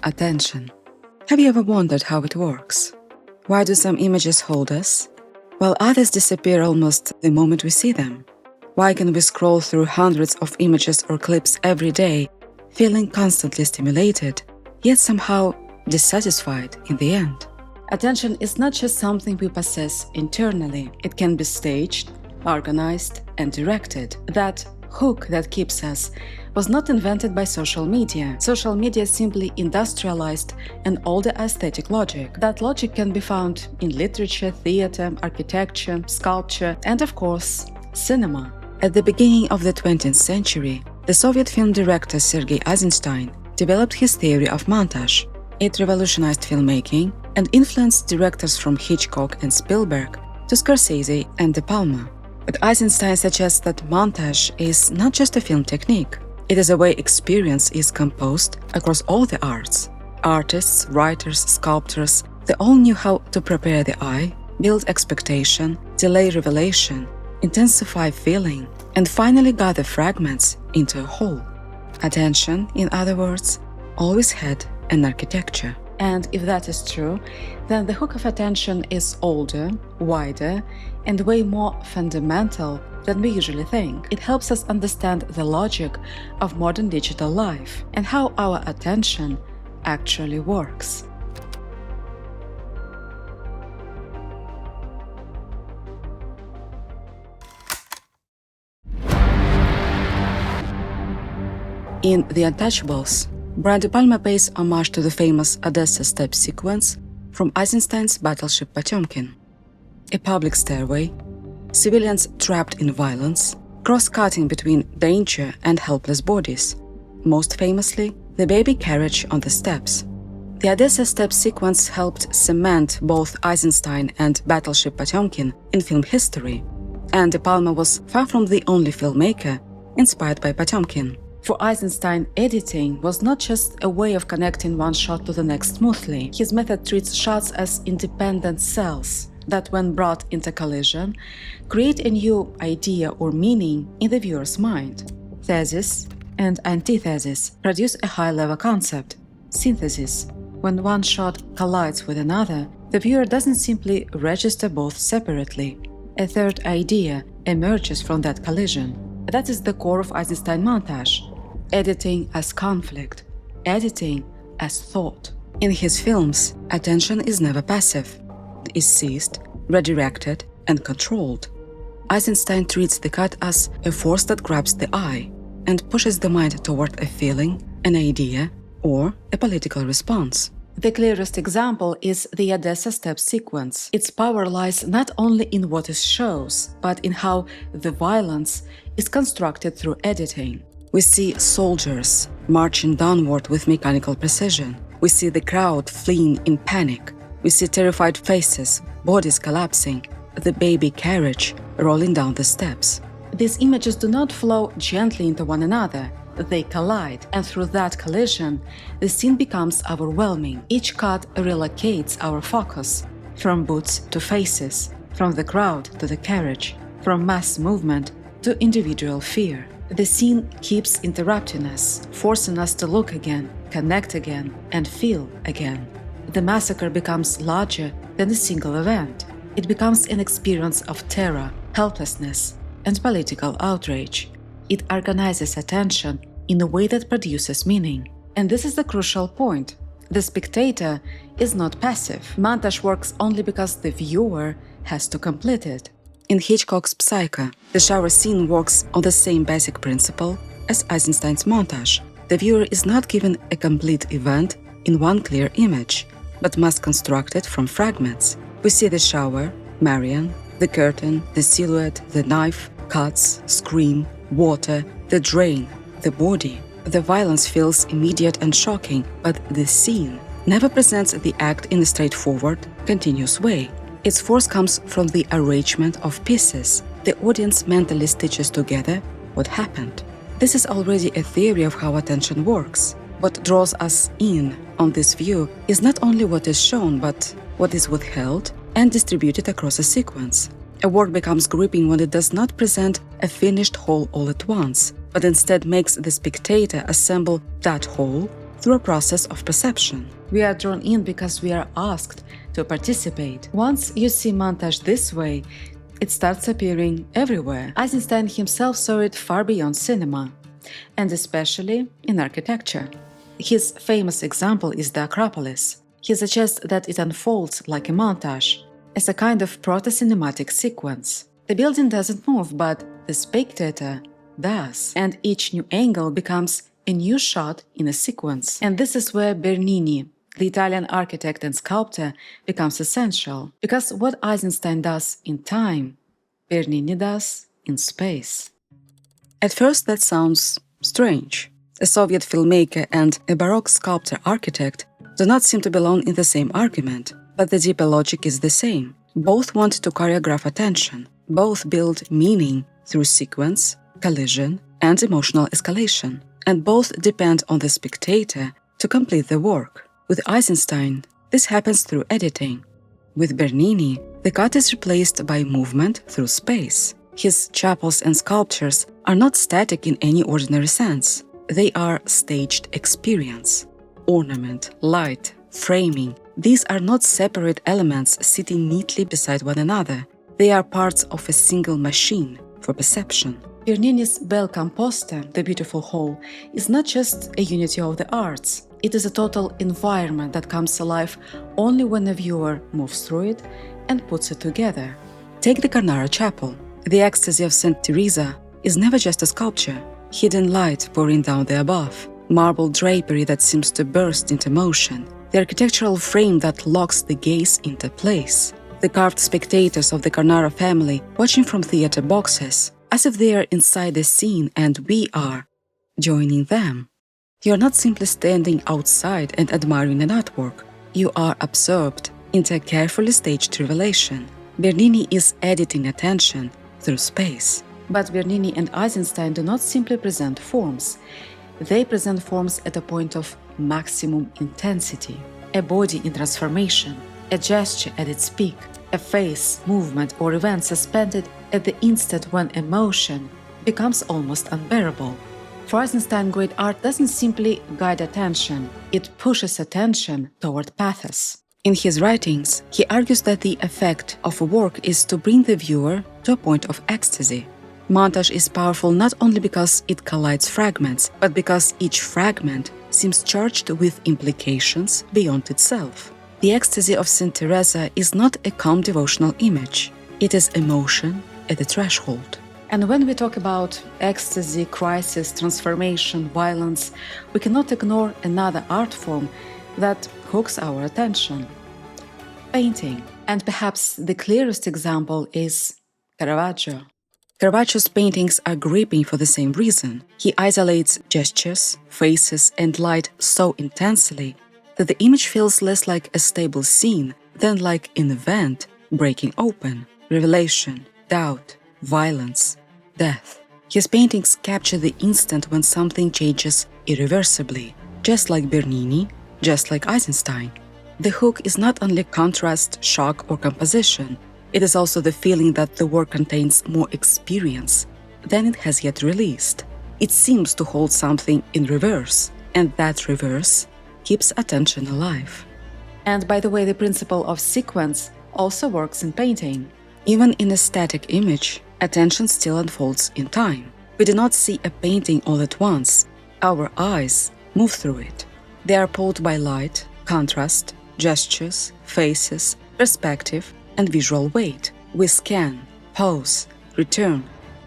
attention. Have you ever wondered how it works? Why do some images hold us, while others disappear almost the moment we see them? Why can we scroll through hundreds of images or clips every day, feeling constantly stimulated, yet somehow dissatisfied in the end? Attention is not just something we possess internally. It can be staged, organized, and directed. That hook that keeps us was not invented by social media. Social media simply industrialized an older aesthetic logic. That logic can be found in literature, theater, architecture, sculpture, and of course, cinema. At the beginning of the 20th century, the Soviet film director Sergei Eisenstein developed his theory of montage. It revolutionized filmmaking and influenced directors from Hitchcock and Spielberg to Scorsese and De Palma. But Eisenstein suggests that montage is not just a film technique. It is a way experience is composed across all the arts. Artists, writers, sculptors, they all knew how to prepare the eye, build expectation, delay revelation, intensify feeling, and finally gather fragments into a whole. Attention, in other words, always had an architecture. And if that is true, then the hook of attention is older, wider, and way more fundamental than we usually think. It helps us understand the logic of modern digital life and how our attention actually works. In The Untouchables, Brian De Palma pays homage to the famous Odessa step sequence from Eisenstein's Battleship Potemkin. A public stairway, civilians trapped in violence, cross-cutting between danger and helpless bodies, most famously, the baby carriage on the steps. The Odessa step sequence helped cement both Eisenstein and Battleship Potemkin in film history, and De Palma was far from the only filmmaker inspired by Potemkin. For Eisenstein, editing was not just a way of connecting one shot to the next smoothly. His method treats shots as independent cells that, when brought into collision, create a new idea or meaning in the viewer's mind. Thesis and antithesis produce a high-level concept, synthesis. When one shot collides with another, the viewer doesn't simply register both separately. A third idea emerges from that collision. That is the core of Eisenstein montage. Editing as conflict, editing as thought. In his films, attention is never passive. It is seized, redirected, and controlled. Eisenstein treats the cut as a force that grabs the eye and pushes the mind toward a feeling, an idea, or a political response. The clearest example is the Odessa step sequence. Its power lies not only in what it shows, but in how the violence is constructed through editing. We see soldiers marching downward with mechanical precision. We see the crowd fleeing in panic. We see terrified faces, bodies collapsing, the baby carriage rolling down the steps. These images do not flow gently into one another. They collide, and through that collision, the scene becomes overwhelming. Each cut relocates our focus from boots to faces, from the crowd to the carriage, from mass movement to individual fear. The scene keeps interrupting us, forcing us to look again, connect again, and feel again. The massacre becomes larger than a single event. It becomes an experience of terror, helplessness, and political outrage. It organizes attention in a way that produces meaning. And this is the crucial point. The spectator is not passive. Montage works only because the viewer has to complete it. In Hitchcock's Psycho, the shower scene works on the same basic principle as Eisenstein's montage. The viewer is not given a complete event in one clear image, but must construct it from fragments. We see the shower, Marion, the curtain, the silhouette, the knife, cuts, scream, water, the drain, the body. The violence feels immediate and shocking, but the scene never presents the act in a straightforward, continuous way. Its force comes from the arrangement of pieces. The audience mentally stitches together what happened. This is already a theory of how attention works. What draws us in on this view is not only what is shown, but what is withheld and distributed across a sequence. A work becomes gripping when it does not present a finished whole all at once, but instead makes the spectator assemble that whole through a process of perception. We are drawn in because we are asked to participate. Once you see montage this way, it starts appearing everywhere. Eisenstein himself saw it far beyond cinema, and especially in architecture. His famous example is the Acropolis. He suggests that it unfolds like a montage, as a kind of proto-cinematic sequence. The building doesn't move, but the spectator does, and each new angle becomes a new shot in a sequence. And this is where Bernini, the Italian architect and sculptor, becomes essential, because what Eisenstein does in time, Bernini does in space. At first that sounds strange. A Soviet filmmaker and a Baroque sculptor-architect do not seem to belong in the same argument, but the deeper logic is the same. Both want to choreograph attention, both build meaning through sequence, collision, and emotional escalation, and both depend on the spectator to complete the work. With Eisenstein, this happens through editing. With Bernini, the cut is replaced by movement through space. His chapels and sculptures are not static in any ordinary sense. They are staged experience. Ornament, light, framing, these are not separate elements sitting neatly beside one another. They are parts of a single machine for perception. Bernini's Bel Composta, the beautiful hall, is not just a unity of the arts. It is a total environment that comes alive only when a viewer moves through it and puts it together. Take the Carnara Chapel. The ecstasy of St. Teresa is never just a sculpture. Hidden light pouring down the above, marble drapery that seems to burst into motion, the architectural frame that locks the gaze into place, the carved spectators of the Carnara family watching from theater boxes, as if they are inside the scene and we are joining them. You are not simply standing outside and admiring an artwork. You are absorbed into a carefully staged revelation. Bernini is editing attention through space. But Bernini and Eisenstein do not simply present forms. They present forms at a point of maximum intensity. A body in transformation, a gesture at its peak, a face, movement, or event suspended at the instant when emotion becomes almost unbearable. For Eisenstein, great art doesn't simply guide attention, it pushes attention toward pathos. In his writings, he argues that the effect of a work is to bring the viewer to a point of ecstasy. Montage is powerful not only because it collides fragments, but because each fragment seems charged with implications beyond itself. The ecstasy of St. Teresa is not a calm devotional image. It is emotion at the threshold. And when we talk about ecstasy, crisis, transformation, violence, we cannot ignore another art form that hooks our attention: painting. And perhaps the clearest example is Caravaggio. Caravaggio's paintings are gripping for the same reason. He isolates gestures, faces, and light so intensely that the image feels less like a stable scene than like an event breaking open, revelation, doubt, violence, death. His paintings capture the instant when something changes irreversibly, just like Bernini, just like Eisenstein. The hook is not only contrast, shock, or composition. It is also the feeling that the work contains more experience than it has yet released. It seems to hold something in reverse, and that reverse keeps attention alive. And by the way, the principle of sequence also works in painting. Even in a static image, attention still unfolds in time. We do not see a painting all at once. Our eyes move through it. They are pulled by light, contrast, gestures, faces, perspective, and visual weight. We scan, pause, return,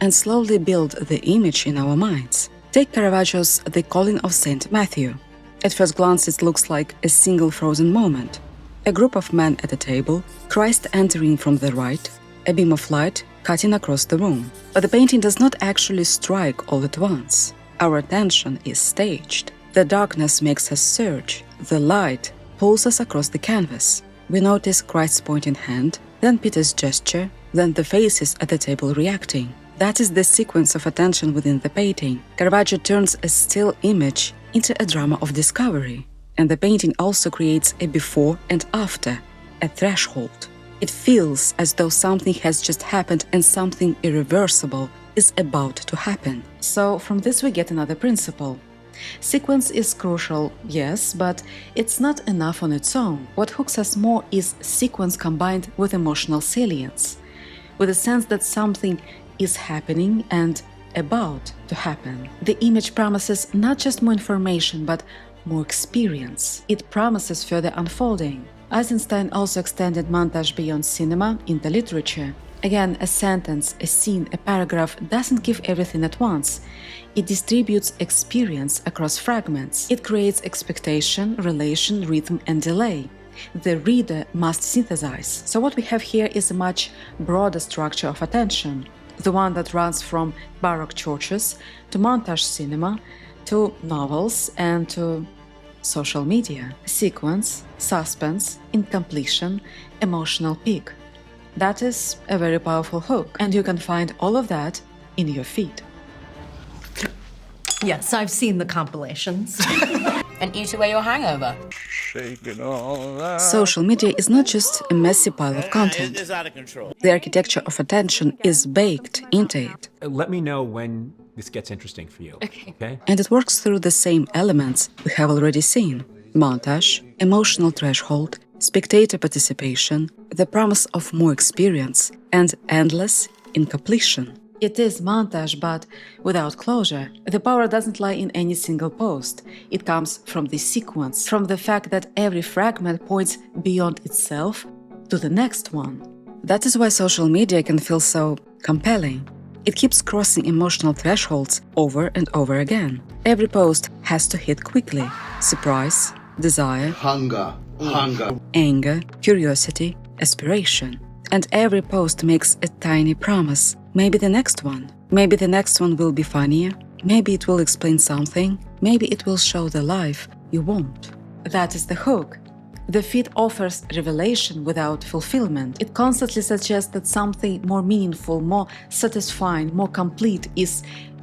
and slowly build the image in our minds. Take Caravaggio's The Calling of St. Matthew. At first glance, it looks like a single frozen moment. A group of men at a table, Christ entering from the right, a beam of light cutting across the room. But the painting does not actually strike all at once. Our attention is staged. The darkness makes us surge. The light pulls us across the canvas. We notice Christ's pointing hand, then Peter's gesture, then the faces at the table reacting. That is the sequence of attention within the painting. Caravaggio turns a still image into a drama of discovery. And the painting also creates a before and after, a threshold. It feels as though something has just happened and something irreversible is about to happen. So from this we get another principle. Sequence is crucial, yes, but it's not enough on its own. What hooks us more is sequence combined with emotional salience, with a sense that something is happening and about to happen. The image promises not just more information, but more experience. It promises further unfolding. Eisenstein also extended montage beyond cinema into literature. Again, a sentence, a scene, a paragraph doesn't give everything at once. It distributes experience across fragments. It creates expectation, relation, rhythm, and delay. The reader must synthesize. So what we have here is a much broader structure of attention, the one that runs from Baroque churches to montage cinema to novels and to social media. Sequence, suspense, incompletion, emotional peak. That is a very powerful hook, and you can find all of that in your feed. Yes, I've seen the compilations. And eat away your hangover. Social media is not just a messy pile of content. It's out of control. The architecture of attention is baked into it. Let me know when this gets interesting for you. Okay? And it works through the same elements we have already seen: montage, emotional threshold, spectator participation, the promise of more experience, and endless incompletion. It is montage, but without closure. The power doesn't lie in any single post. It comes from the sequence, from the fact that every fragment points beyond itself to the next one. That is why social media can feel so compelling. It keeps crossing emotional thresholds over and over again. Every post has to hit quickly. Surprise, desire, Hunger. anger, curiosity, aspiration. And every post makes a tiny promise. Maybe the next one. Maybe the next one will be funnier. Maybe it will explain something. Maybe it will show the life you want. That is the hook. The feed offers revelation without fulfillment. It constantly suggests that something more meaningful, more satisfying, more complete is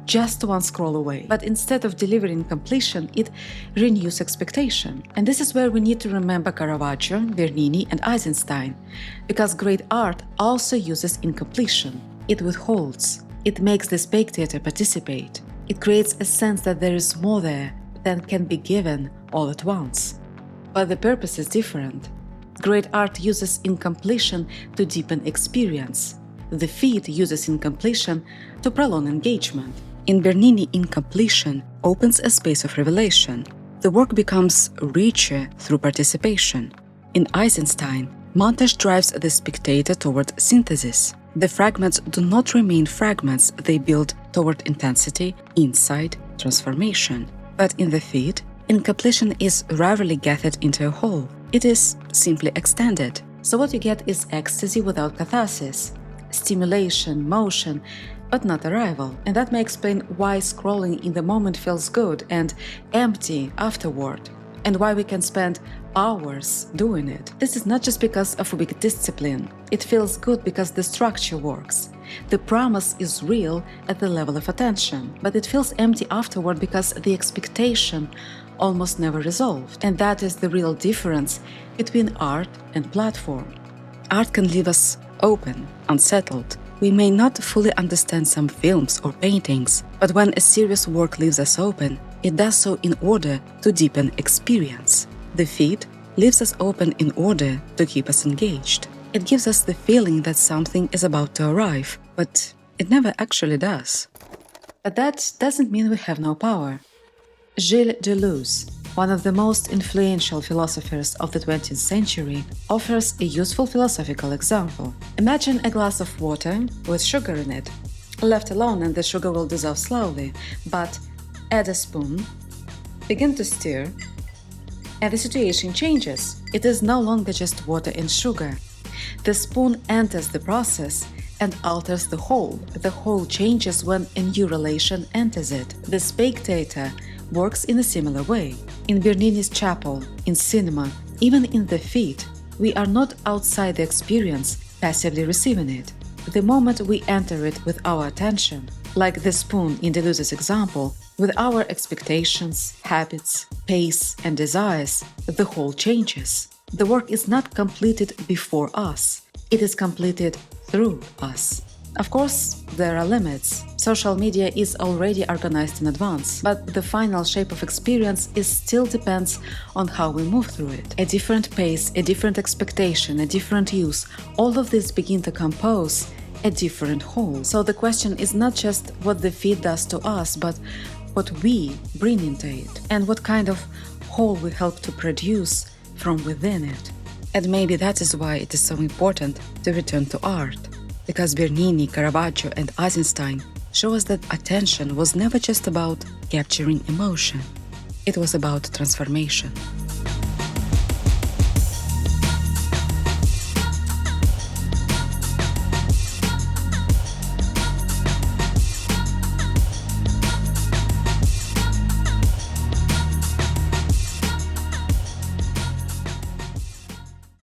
just one scroll away. But instead of delivering completion, it renews expectation. And this is where we need to remember Caravaggio, Bernini, and Eisenstein, because great art also uses incompletion. It withholds. It makes the spectator participate. It creates a sense that there is more there than can be given all at once. But the purpose is different. Great art uses incompletion to deepen experience. The feed uses incompletion to prolong engagement. In Bernini, incompletion opens a space of revelation. The work becomes richer through participation. In Eisenstein, montage drives the spectator toward synthesis. The fragments do not remain fragments, they build toward intensity, insight, transformation. But in the feed, incompletion is rarely gathered into a whole. It is simply extended. So what you get is ecstasy without catharsis, stimulation, motion, but not arrival. And that may explain why scrolling in the moment feels good and empty afterward, and why we can spend hours doing it. This is not just because of a big discipline. It feels good because the structure works. The promise is real at the level of attention, but it feels empty afterward because the expectation almost never resolved. And that is the real difference between art and platform. Art can leave us open, unsettled. We may not fully understand some films or paintings, but when a serious work leaves us open, it does so in order to deepen experience. The feed leaves us open in order to keep us engaged. It gives us the feeling that something is about to arrive, but it never actually does. But that doesn't mean we have no power. Gilles Deleuze, one of the most influential philosophers of the 20th century, offers a useful philosophical example. Imagine a glass of water with sugar in it. Left alone and the sugar will dissolve slowly, but add a spoon, begin to stir, and the situation changes. It is no longer just water and sugar. The spoon enters the process and alters the whole. The whole changes when a new relation enters it. The spectator works in a similar way. In Bernini's chapel, in cinema, even in the feed, we are not outside the experience, passively receiving it. The moment we enter it with our attention, like the spoon in Deleuze's example, with our expectations, habits, pace, and desires, the whole changes. The work is not completed before us, it is completed through us. Of course, there are limits. Social media is already organized in advance, but the final shape of experience still depends on how we move through it. A different pace, a different expectation, a different use, all of this begin to compose a different whole. So the question is not just what the feed does to us, but what we bring into it, and what kind of whole we help to produce from within it. And maybe that is why it is so important to return to art. Because Bernini, Caravaggio, and Eisenstein show us that attention was never just about capturing emotion. It was about transformation.